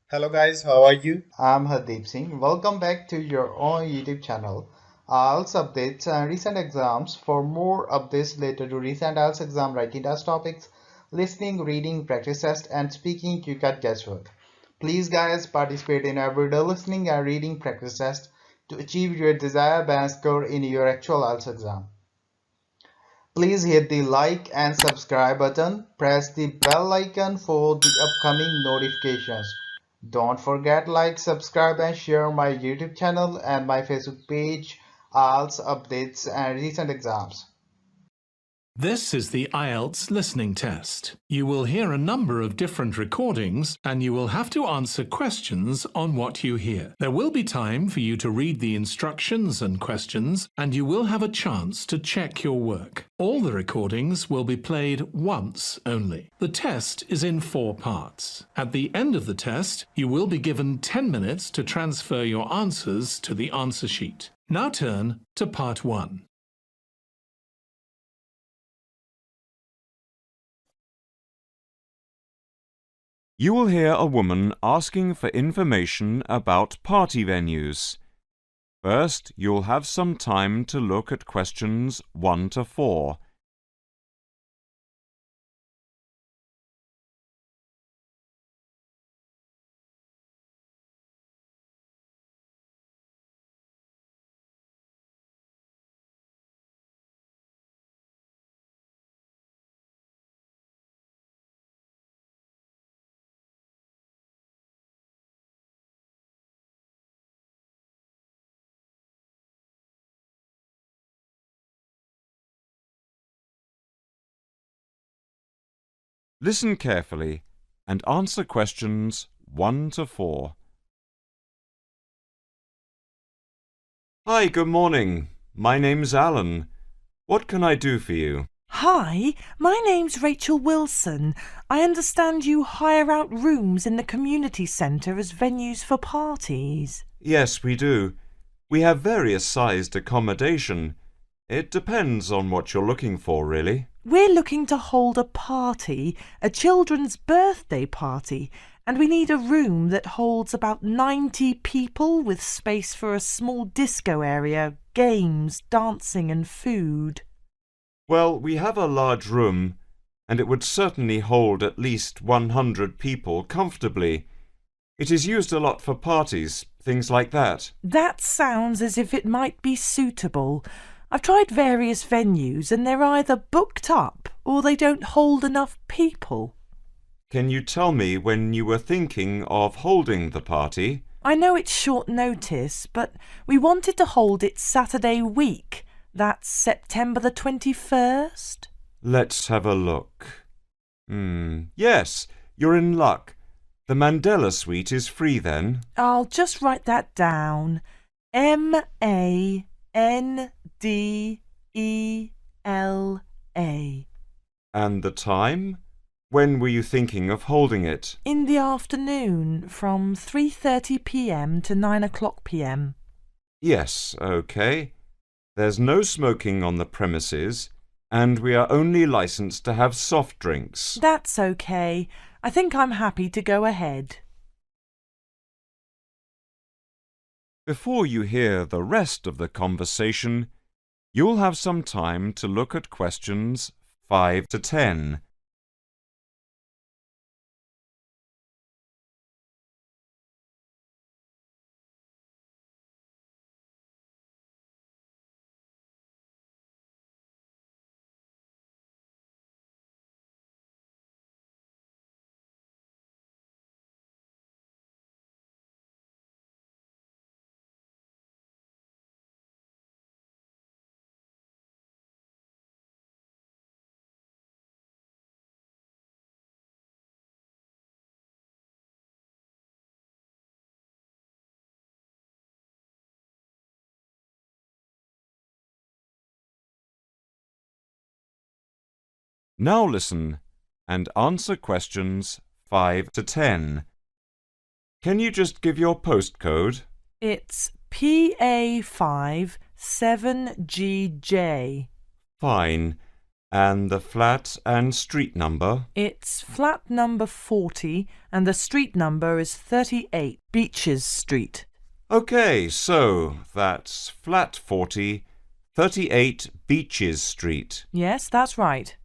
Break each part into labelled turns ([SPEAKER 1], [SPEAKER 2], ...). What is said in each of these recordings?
[SPEAKER 1] Hello guys, how are you?
[SPEAKER 2] I'm Hardeep Singh. Welcome back to your own YouTube channel. IELTS updates and recent exams. For more updates related to recent IELTS exam writing test topics, listening, reading, practice test, and speaking, you got guesswork. Please, guys, participate in everyday listening and reading practice test to achieve your desired band score in your actual IELTS exam. Please hit the like and subscribe button. Press the bell icon for the upcoming notifications. Don't forget like, subscribe and share my YouTube channel and my Facebook page, IELTS updates and recent exams.
[SPEAKER 3] This is the IELTS listening test. You will hear a number of different recordings and you will have to answer questions on what you hear. There will be time for you to read the instructions and questions and you will have a chance to check your work. All the recordings will be played once only. The test is in 4 parts. At the end of the test, you will be given 10 minutes to transfer your answers to the answer sheet. Now turn to part 1.
[SPEAKER 4] You will hear a woman asking for information about party venues. First, you'll have some time to look at questions 1 to 4. Listen carefully and answer questions 1 to 4. Hi, good morning. My name's Alan. What can I do for you?
[SPEAKER 5] Hi, my name's Rachel Wilson. I understand you hire out rooms in the community centre as venues for parties.
[SPEAKER 4] Yes, we do. We have various sized accommodation. It depends on what you're looking for, really.
[SPEAKER 5] We're looking to hold a party, a children's birthday party, and we need a room that holds about 90 people with space for a small disco area, games, dancing and food.
[SPEAKER 4] Well, we have a large room, and it would certainly hold at least 100 people comfortably. It is used a lot for parties, things like that.
[SPEAKER 5] That sounds as if it might be suitable. I've tried various venues and they're either booked up or they don't hold enough people.
[SPEAKER 4] Can you tell me when you were thinking of holding the party?
[SPEAKER 5] I know it's short notice, but we wanted to hold it Saturday week. That's September the 21st.
[SPEAKER 4] Let's have a look. Yes, you're in luck. The Mandela Suite is free then.
[SPEAKER 5] I'll just write that down. MANDELA.
[SPEAKER 4] And the time? When were you thinking of holding it?
[SPEAKER 5] In the afternoon, from 3:30 p.m. to 9 o'clock p.m.
[SPEAKER 4] Yes, OK. There's no smoking on the premises, and we are only licensed to have soft drinks.
[SPEAKER 5] That's OK. I think I'm happy to go ahead.
[SPEAKER 4] Before you hear the rest of the conversation, you'll have some time to look at questions 5 to 10. Now listen and answer questions 5 to 10. Can you just give your postcode?
[SPEAKER 5] It's PA5 7GJ.
[SPEAKER 4] Fine. And the flat and street number?
[SPEAKER 5] It's flat number 40 and the street number is 38 Beaches Street.
[SPEAKER 4] OK, so that's flat 40, 38 Beaches Street.
[SPEAKER 5] Yes, that's right.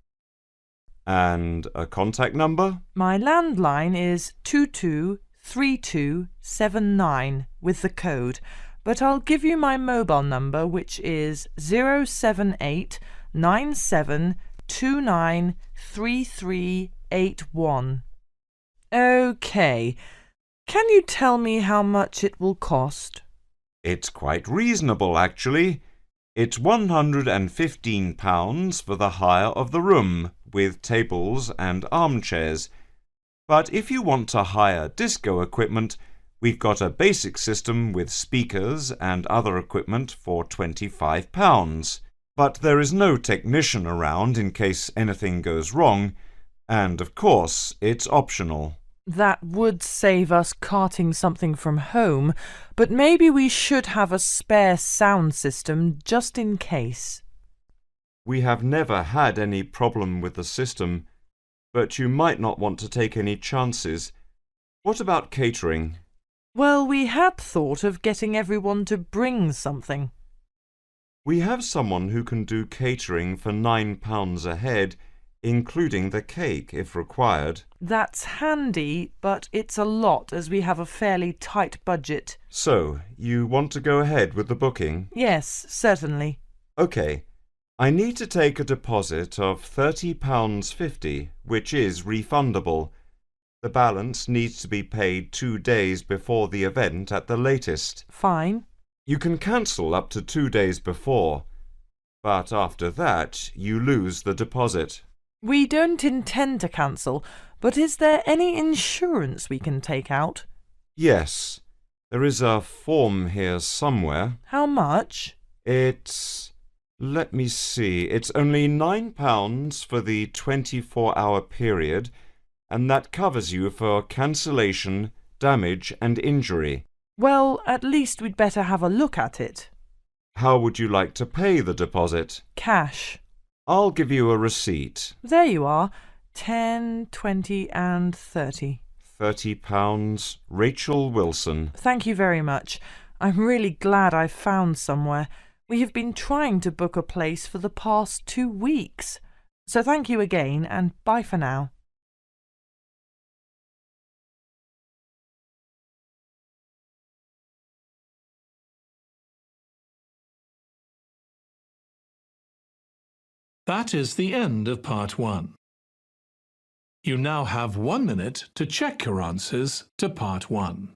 [SPEAKER 4] And a contact number?
[SPEAKER 5] My landline is 223279 with the code, but I'll give you my mobile number, which is 07897293381. OK. Can you tell me how much it will cost?
[SPEAKER 4] It's quite reasonable, actually. It's £115 for the hire of the room, with tables and armchairs. But if you want to hire disco equipment, we've got a basic system with speakers and other equipment for £25. But there is no technician around in case anything goes wrong, and of course, it's optional.
[SPEAKER 5] That would save us carting something from home, but maybe we should have a spare sound system just in case.
[SPEAKER 4] We have never had any problem with the system, but you might not want to take any chances. What about catering?
[SPEAKER 5] Well, we had thought of getting everyone to bring something.
[SPEAKER 4] We have someone who can do catering for £9 a head, including the cake if required.
[SPEAKER 5] That's handy, but it's a lot as we have a fairly tight budget.
[SPEAKER 4] So, you want to go ahead with the booking?
[SPEAKER 5] Yes, certainly.
[SPEAKER 4] OK. I need to take a deposit of £30.50, which is refundable. The balance needs to be paid 2 days before the event at the latest.
[SPEAKER 5] Fine.
[SPEAKER 4] You can cancel up to 2 days before, but after that you lose the deposit.
[SPEAKER 5] We don't intend to cancel, but is there any insurance we can take out?
[SPEAKER 4] Yes, there is a form here somewhere.
[SPEAKER 5] How much?
[SPEAKER 4] Let me see, it's only £9 for the 24-hour period, and that covers you for cancellation, damage and injury.
[SPEAKER 5] Well, at least we'd better have a look at it.
[SPEAKER 4] How would you like to pay the deposit?
[SPEAKER 5] Cash.
[SPEAKER 4] I'll give you a receipt.
[SPEAKER 5] There you are. 10, 20 and 30.
[SPEAKER 4] £30, Rachel Wilson.
[SPEAKER 5] Thank you very much. I'm really glad I found somewhere. We have been trying to book a place for the past 2 weeks. So thank you again and bye for now.
[SPEAKER 3] That is the end of part 1. You now have 1 minute to check your answers to part 1.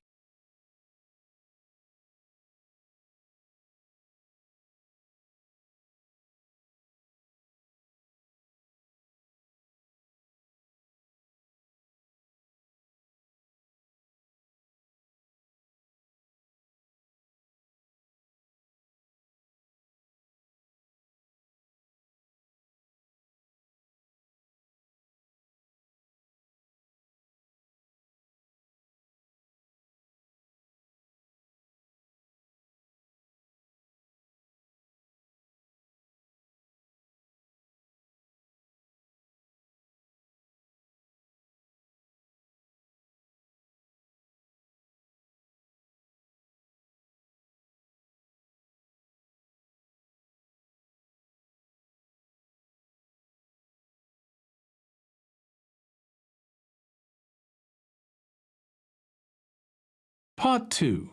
[SPEAKER 3] Part 2.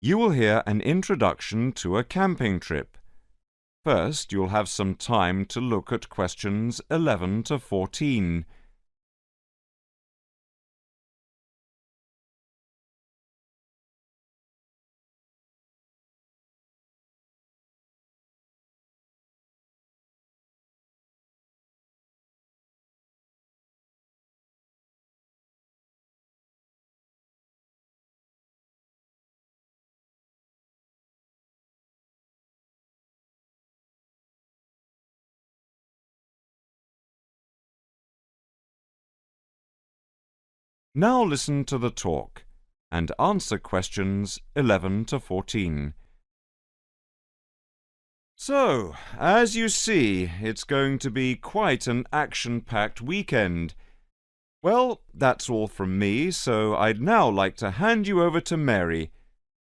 [SPEAKER 4] You will hear an introduction to a camping trip. First, you'll have some time to look at questions 11 to 14. Now listen to the talk and answer questions 11 to 14. So, as you see, it's going to be quite an action-packed weekend. Well, that's all from me, so I'd now like to hand you over to Mary,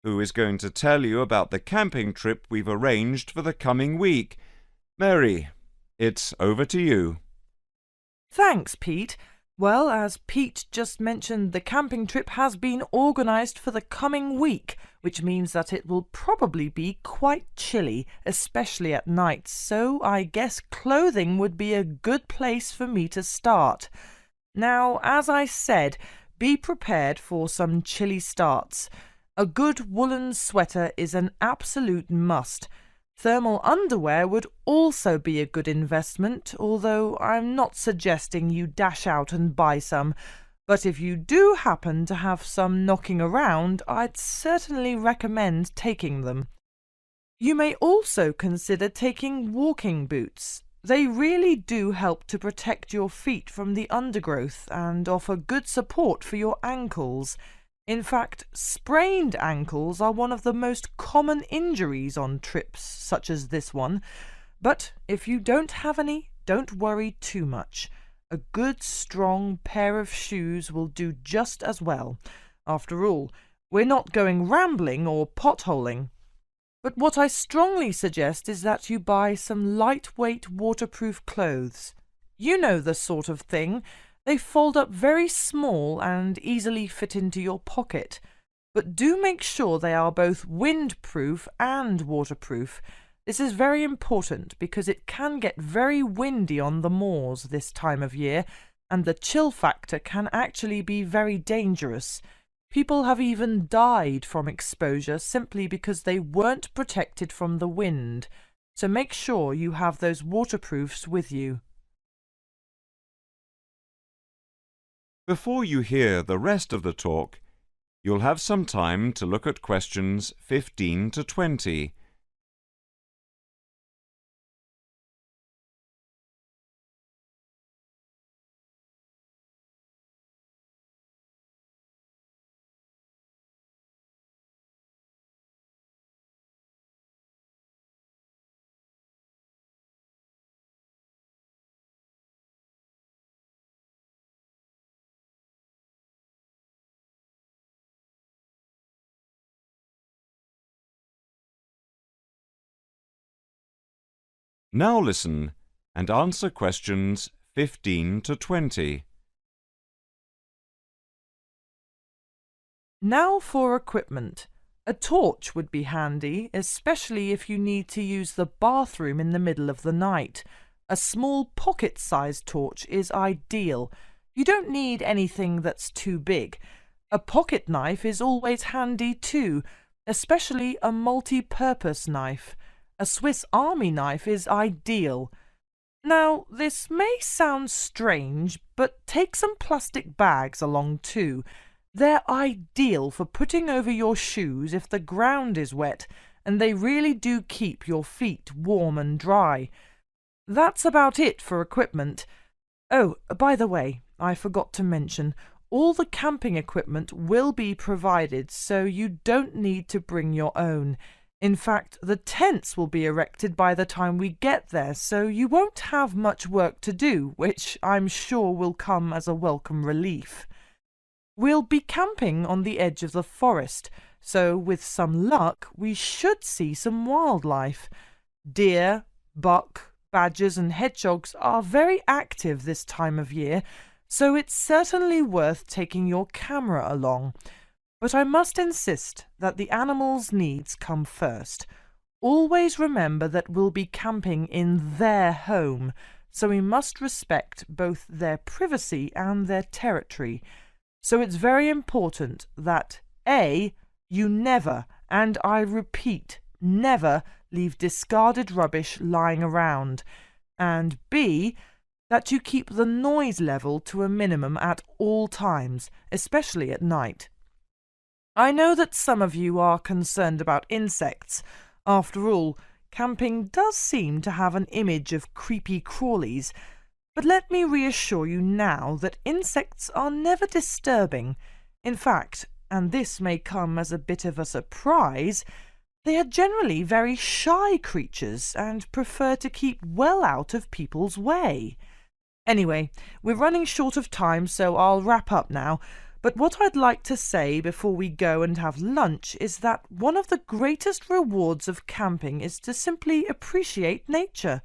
[SPEAKER 4] who is going to tell you about the camping trip we've arranged for the coming week. Mary, it's over to you.
[SPEAKER 5] Thanks, Pete. Well, as Pete just mentioned, the camping trip has been organised for the coming week, which means that it will probably be quite chilly, especially at night, so I guess clothing would be a good place for me to start. Now, as I said, be prepared for some chilly starts. A good woolen sweater is an absolute must. Thermal underwear would also be a good investment, although I'm not suggesting you dash out and buy some. But if you do happen to have some knocking around, I'd certainly recommend taking them. You may also consider taking walking boots. They really do help to protect your feet from the undergrowth and offer good support for your ankles. In fact, sprained ankles are one of the most common injuries on trips such as this one. But if you don't have any, don't worry too much. A good, strong pair of shoes will do just as well. After all, we're not going rambling or potholing. But what I strongly suggest is that you buy some lightweight waterproof clothes. You know the sort of thing. They fold up very small and easily fit into your pocket. But do make sure they are both windproof and waterproof. This is very important because it can get very windy on the moors this time of year, and the chill factor can actually be very dangerous. People have even died from exposure simply because they weren't protected from the wind. So make sure you have those waterproofs with you.
[SPEAKER 4] Before you hear the rest of the talk, you'll have some time to look at questions 15 to 20. Now listen and answer questions 15 to 20.
[SPEAKER 5] Now for equipment. A torch would be handy, especially if you need to use the bathroom in the middle of the night. A small pocket-sized torch is ideal. You don't need anything that's too big. A pocket knife is always handy too, especially a multi-purpose knife. A Swiss Army knife is ideal. Now, this may sound strange, but take some plastic bags along too. They're ideal for putting over your shoes if the ground is wet, and they really do keep your feet warm and dry. That's about it for equipment. Oh, by the way, I forgot to mention, all the camping equipment will be provided, so you don't need to bring your own. In fact, the tents will be erected by the time we get there, so you won't have much work to do, which I'm sure will come as a welcome relief. We'll be camping on the edge of the forest, so with some luck we should see some wildlife. Deer, buck, badgers and hedgehogs are very active this time of year, so it's certainly worth taking your camera along. But I must insist that the animals' needs come first. Always remember that we'll be camping in their home, so we must respect both their privacy and their territory. So it's very important that A, you never, and I repeat, never leave discarded rubbish lying around, and B, that you keep the noise level to a minimum at all times, especially at night. I know that some of you are concerned about insects. After all, camping does seem to have an image of creepy crawlies, but let me reassure you now that insects are never disturbing. In fact, and this may come as a bit of a surprise, They are generally very shy creatures and prefer to keep well out of people's way. Anyway, we're running short of time, so I'll wrap up now. But what I'd like to say before we go and have lunch is that one of the greatest rewards of camping is to simply appreciate nature,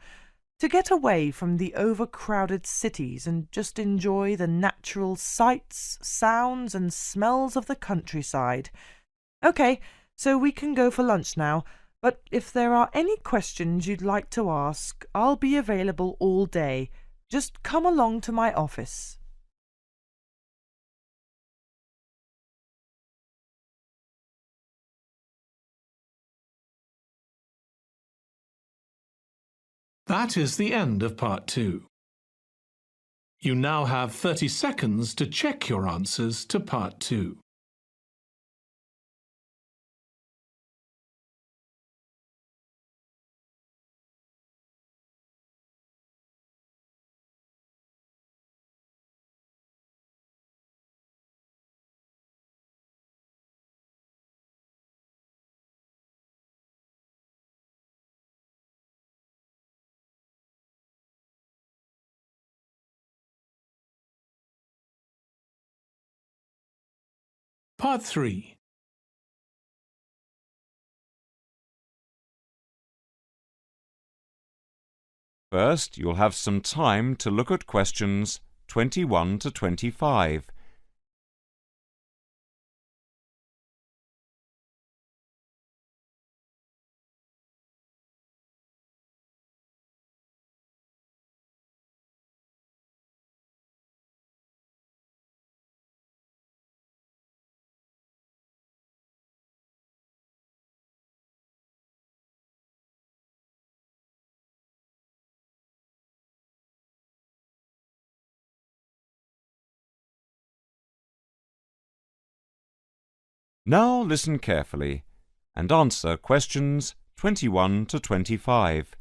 [SPEAKER 5] to get away from the overcrowded cities and just enjoy the natural sights, sounds and smells of the countryside. OK, so we can go for lunch now, but if there are any questions you'd like to ask, I'll be available all day. Just come along to my office.
[SPEAKER 3] That is the end of Part 2. You now have 30 seconds to check your answers to Part 2. Part 3.
[SPEAKER 4] First, you'll have some time to look at questions 21 to 25. Now listen carefully and answer questions 21 to 25.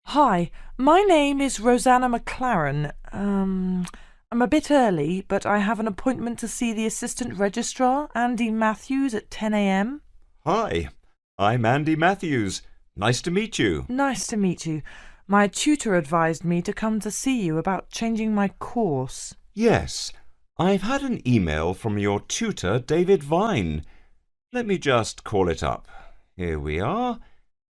[SPEAKER 5] Hi, my name is Rosanna McLaren. I'm a bit early, but I have an appointment to see the Assistant Registrar, Andy Matthews, at 10 a.m.
[SPEAKER 4] Hi, I'm Andy Matthews. Nice to meet you.
[SPEAKER 5] Nice to meet you. My tutor advised me to come to see you about changing my course.
[SPEAKER 4] Yes, I've had an email from your tutor, David Vine. Let me just call it up. Here we are.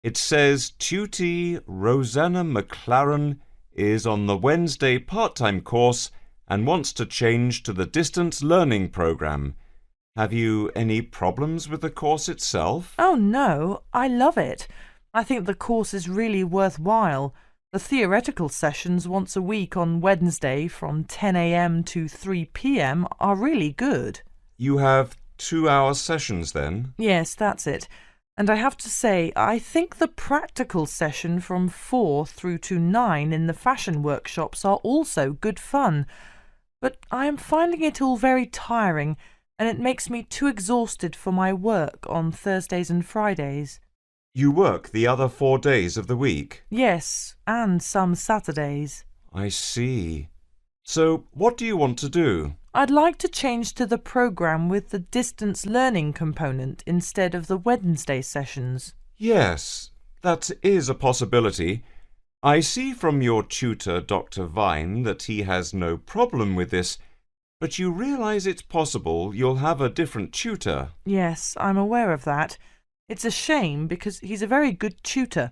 [SPEAKER 4] It says Tutee Rosanna McLaren is on the Wednesday part-time course and wants to change to the distance learning program. Have you any problems with the course itself?
[SPEAKER 5] Oh no, I love it. I think the course is really worthwhile. The theoretical sessions once a week on Wednesday from 10 a.m. to 3 p.m. are really good.
[SPEAKER 4] You have 2-hour sessions then?
[SPEAKER 5] Yes, that's it. And I have to say, I think the practical session from 4 through to 9 in the fashion workshops are also good fun. But I am finding it all very tiring, and it makes me too exhausted for my work on Thursdays and Fridays.
[SPEAKER 4] You work the other 4 days of the week?
[SPEAKER 5] Yes, and some Saturdays.
[SPEAKER 4] I see. So, what do you want to do?
[SPEAKER 5] I'd like to change to the programme with the distance learning component instead of the Wednesday sessions.
[SPEAKER 4] Yes, that is a possibility. I see from your tutor, Dr. Vine, that he has no problem with this, but you realise it's possible you'll have a different tutor.
[SPEAKER 5] Yes, I'm aware of that. It's a shame because he's a very good tutor.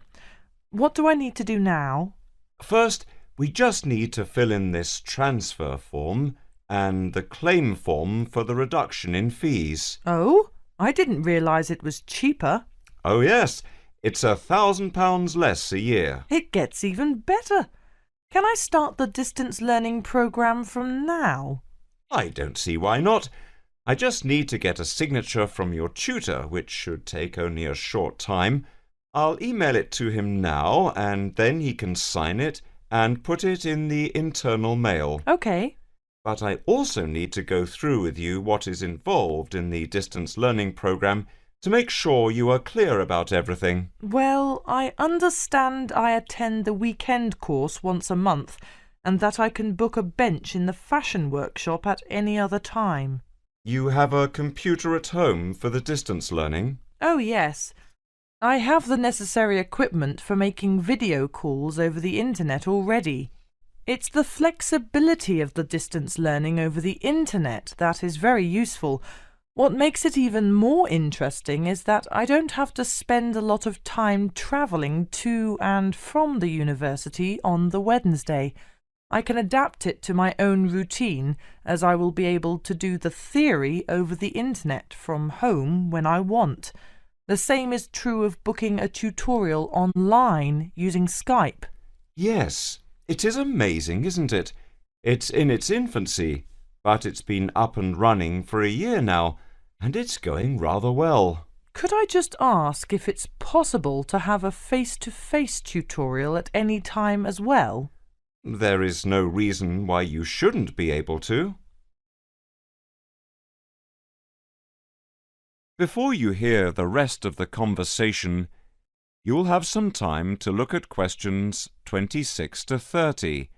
[SPEAKER 5] What do I need to do now?
[SPEAKER 4] First, we just need to fill in this transfer form and the claim form for the reduction in fees.
[SPEAKER 5] Oh, I didn't realise it was cheaper.
[SPEAKER 4] Oh yes, it's £1,000 less a year.
[SPEAKER 5] It gets even better. Can I start the distance learning programme from now?
[SPEAKER 4] I don't see why not. I just need to get a signature from your tutor, which should take only a short time. I'll email it to him now, and then he can sign it and put it in the internal mail.
[SPEAKER 5] OK.
[SPEAKER 4] But I also need to go through with you what is involved in the distance learning program to make sure you are clear about everything.
[SPEAKER 5] Well, I understand I attend the weekend course once a month and that I can book a bench in the fashion workshop at any other time.
[SPEAKER 4] You have a computer at home for the distance learning?
[SPEAKER 5] Oh, yes. I have the necessary equipment for making video calls over the internet already. It's the flexibility of the distance learning over the internet that is very useful. What makes it even more interesting is that I don't have to spend a lot of time travelling to and from the university on the Wednesday. I can adapt it to my own routine, as I will be able to do the theory over the internet from home when I want. The same is true of booking a tutorial online using Skype.
[SPEAKER 4] Yes, it is amazing, isn't it? It's in its infancy, but it's been up and running for a year now, and it's going rather well.
[SPEAKER 5] Could I just ask if it's possible to have a face-to-face tutorial at any time as well?
[SPEAKER 4] There is no reason why you shouldn't be able to. Before you hear the rest of the conversation, you'll have some time to look at questions 26 to 30.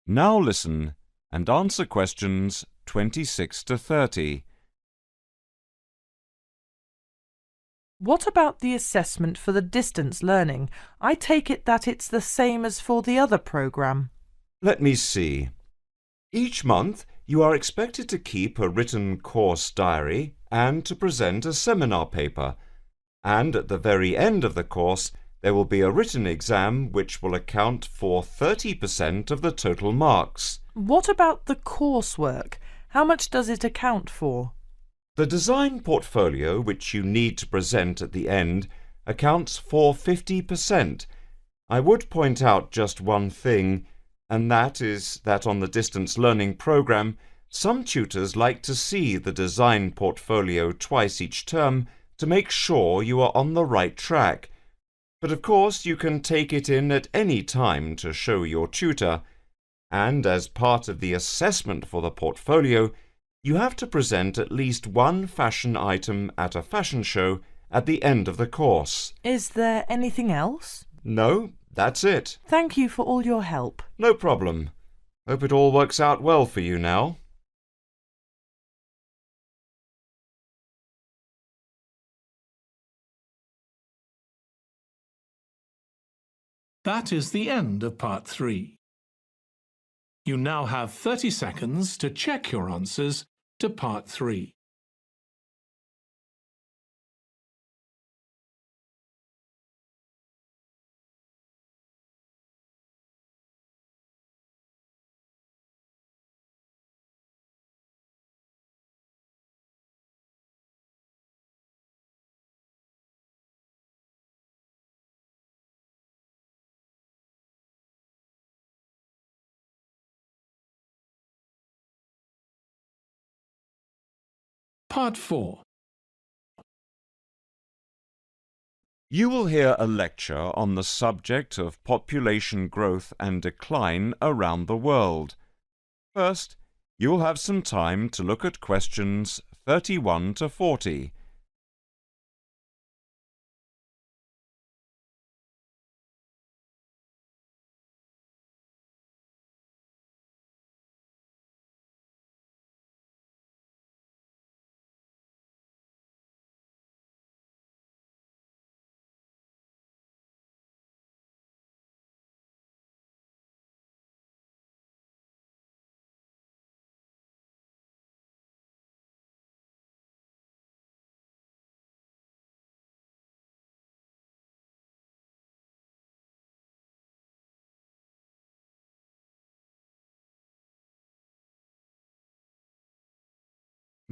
[SPEAKER 4] Now listen and answer questions 26 to 30.
[SPEAKER 5] What about the assessment for the distance learning? I take it that it's the same as for the other programme.
[SPEAKER 4] Let me see. Each month you are expected to keep a written course diary and to present a seminar paper, and at the very end of the course there will be a written exam which will account for 30% of the total marks.
[SPEAKER 5] What about the coursework? How much does it account for?
[SPEAKER 4] The design portfolio which you need to present at the end accounts for 50%. I would point out just one thing, and that is that on the distance learning program, some tutors like to see the design portfolio twice each term to make sure you are on the right track. But of course you can take it in at any time to show your tutor, and as part of the assessment for the portfolio, you have to present at least one fashion item at a fashion show at the end of the course.
[SPEAKER 5] Is there anything else?
[SPEAKER 4] No, that's it.
[SPEAKER 5] Thank you for all your help.
[SPEAKER 4] No problem. Hope it all works out well for you now.
[SPEAKER 3] That is the end of part 3. You now have 30 seconds to check your answers to part 3. Part 4.
[SPEAKER 4] You will hear a lecture on the subject of population growth and decline around the world. First, you'll have some time to look at questions 31 to 40.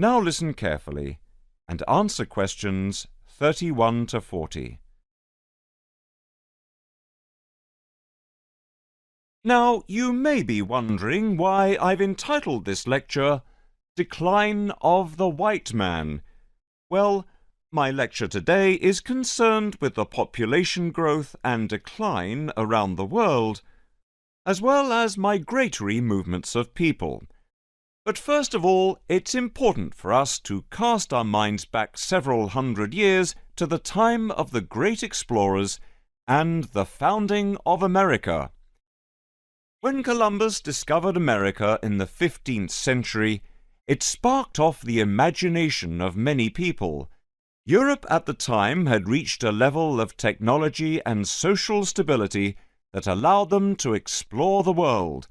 [SPEAKER 4] Now listen carefully and answer questions 31 to 40. Now, you may be wondering why I've entitled this lecture, decline of the white man. Well, my lecture today is concerned with the population growth and decline around the world, as well as migratory movements of people. But first of all, it's important for us to cast our minds back several hundred years to the time of the great explorers and the founding of America. When Columbus discovered America in the 15th century, it sparked off the imagination of many people. Europe at the time had reached a level of technology and social stability that allowed them to explore the world,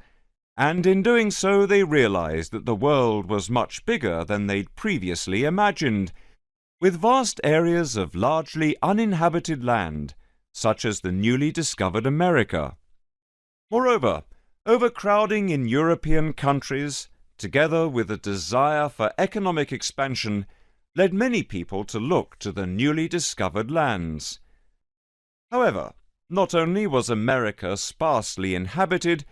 [SPEAKER 4] and in doing so they realized that the world was much bigger than they'd previously imagined, with vast areas of largely uninhabited land, such as the newly discovered America. Moreover, overcrowding in European countries, together with a desire for economic expansion, led many people to look to the newly discovered lands. However, not only was America sparsely inhabited,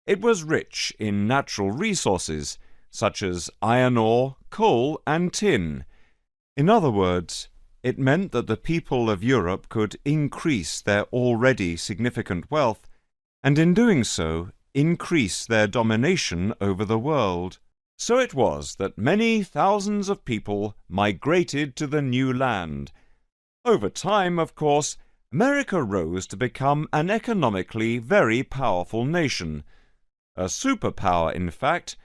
[SPEAKER 4] it was rich in natural resources, such as iron ore, coal, and tin. In other words, it meant that the people of Europe could increase their already significant wealth, and in doing so, increase their domination over the world. So it was that many thousands of people migrated to the new land. Over time, of course, America rose to become an economically very powerful nation, a superpower in fact,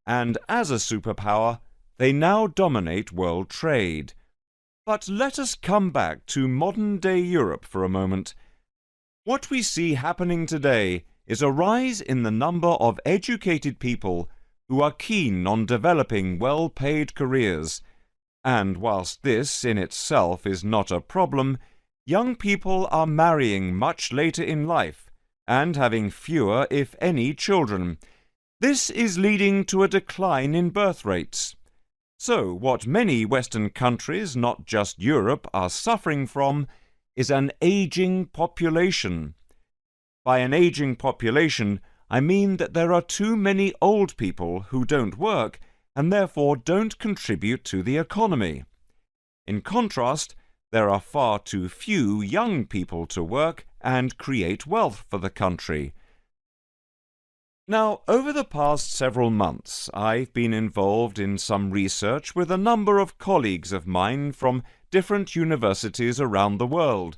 [SPEAKER 4] and as a superpower, they now dominate world trade. But let us come back to modern-day Europe for a moment. What we see happening today is a rise in the number of educated people who are keen on developing well-paid careers, and whilst this in itself is not a problem, young people are marrying much later in life and having fewer, if any, children. This is leading to a decline in birth rates. So what many Western countries, not just Europe, are suffering from is an aging population. By an aging population, I mean that there are too many old people who don't work and therefore don't contribute to the economy. In contrast, there are far too few young people to work and create wealth for the country. Now, over the past several months, I've been involved in some research with a number of colleagues of mine from different universities around the world.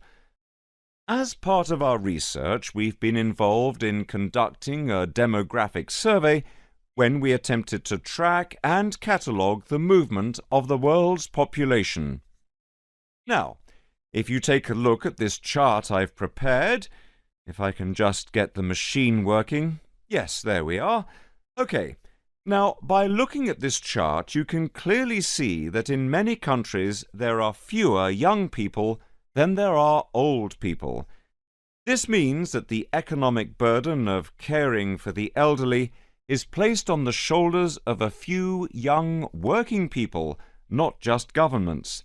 [SPEAKER 4] As part of our research, we've been involved in conducting a demographic survey when we attempted to track and catalogue the movement of the world's population. Now, if you take a look at this chart I've prepared, if I can just get the machine working. Yes, there we are. Okay, now by looking at this chart, you can clearly see that in many countries there are fewer young people than there are old people. This means that the economic burden of caring for the elderly is placed on the shoulders of a few young working people, not just governments.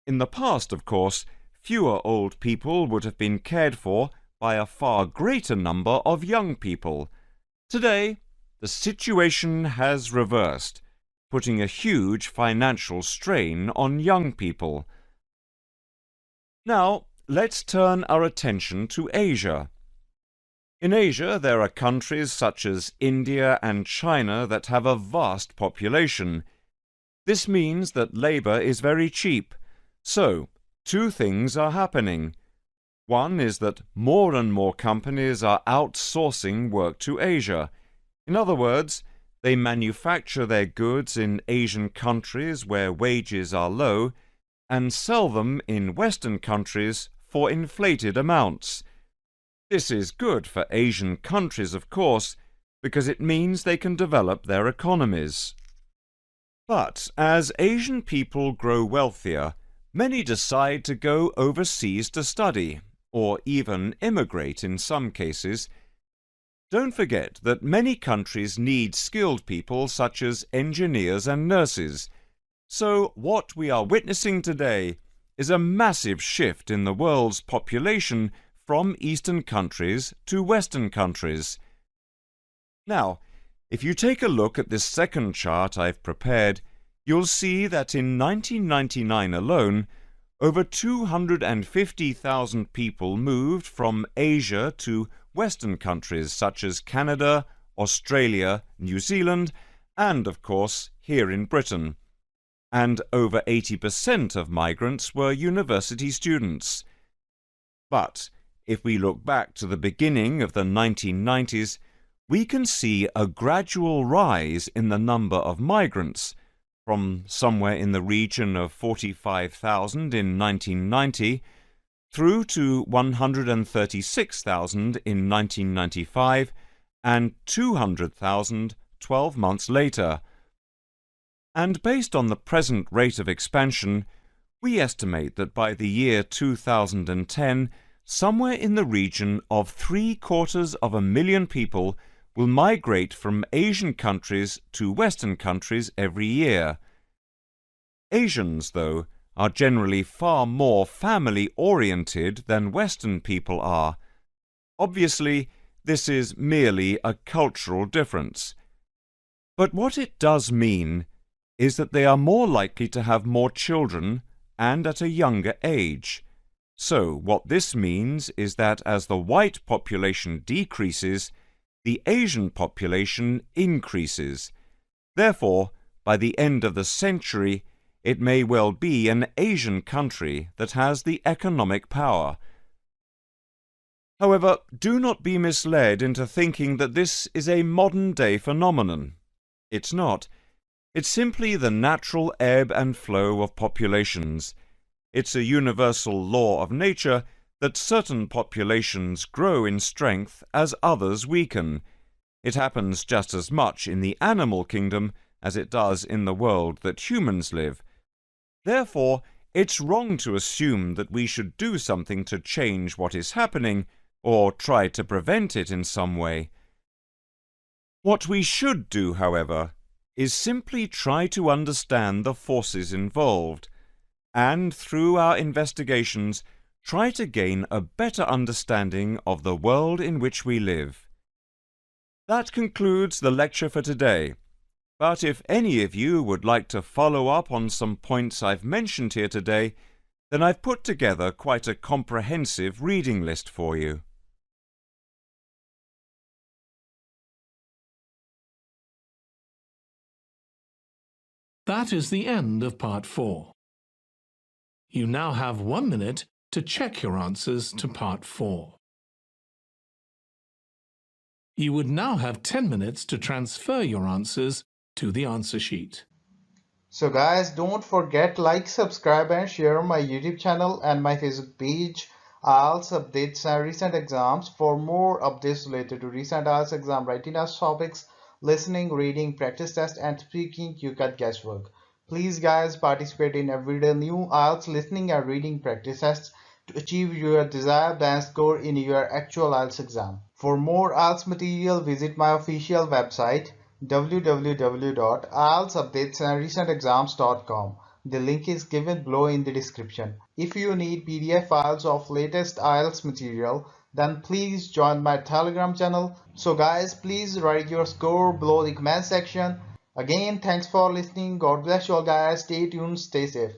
[SPEAKER 4] In the past, of course, fewer old people would have been cared for by a far greater number of young people. Today, the situation has reversed, putting a huge financial strain on young people. Now, let's turn our attention to Asia. In Asia, there are countries such as India and China that have a vast population. This means that labor is very cheap. So, two things are happening. One is that more and more companies are outsourcing work to Asia. In other words, they manufacture their goods in Asian countries where wages are low and sell them in Western countries for inflated amounts. This is good for Asian countries, of course, because it means they can develop their economies. But as Asian people grow wealthier, many decide to go overseas to study, or even immigrate in some cases. Don't forget that many countries need skilled people such as engineers and nurses. So what we are witnessing today is a massive shift in the world's population from Eastern countries to Western countries. Now, If you take a look at this second chart I've prepared, you'll see that in 1999 alone, over 250,000 people moved from Asia to Western countries such as Canada, Australia, New Zealand, and, of course, here in Britain. And over 80% of migrants were university students. But if we look back to the beginning of the 1990s, we can see a gradual rise in the number of migrants, from somewhere in the region of 45,000 in 1990 through to 136,000 in 1995 and 200,000 12 months later. And based on the present rate of expansion, we estimate that by the year 2010, somewhere in the region of 750,000 people will migrate from Asian countries to Western countries every year. Asians, though, are generally far more family-oriented than Western people are. Obviously, this is merely a cultural difference. But what it does mean is that they are more likely to have more children and at a younger age. So what this means is that as the white population decreases, the Asian population increases. Therefore, by the end of the century, it may well be an Asian country that has the economic power. However, do not be misled into thinking that this is a modern-day phenomenon. It's not. It's simply the natural ebb and flow of populations. It's a universal law of nature that certain populations grow in strength as others weaken. It happens just as much in the animal kingdom as it does in the world that humans live. Therefore, it's wrong to assume that we should do something to change what is happening or try to prevent it in some way. What we should do, however, is simply try to understand the forces involved, and through our investigations, try to gain a better understanding of the world in which we live. That concludes the lecture for today, but if any of you would like to follow up on some points I've mentioned here today, then I've put together quite a comprehensive reading list for you.
[SPEAKER 3] That is the end of Part 4. You now have 1 minute to check your answers to Part 4. You would now have 10 minutes to transfer your answers to the answer sheet.
[SPEAKER 2] So guys, don't forget like, subscribe and share my YouTube channel and my Facebook page, IELTS updates and recent exams. For more updates related to recent IELTS exam writing test topics, listening, reading, practice test and speaking, you got guesswork. Please guys, participate in everyday new IELTS listening and reading practice tests to achieve your desired band score in your actual IELTS exam. For more IELTS material, visit my official website www.ieltsupdatesandrecentexams.com. The link is given below in the description. If you need PDF files of latest IELTS material, then please join my Telegram channel. So guys, please write your score below the comment section. Again, thanks for listening. God bless you all guys. Stay tuned, stay safe.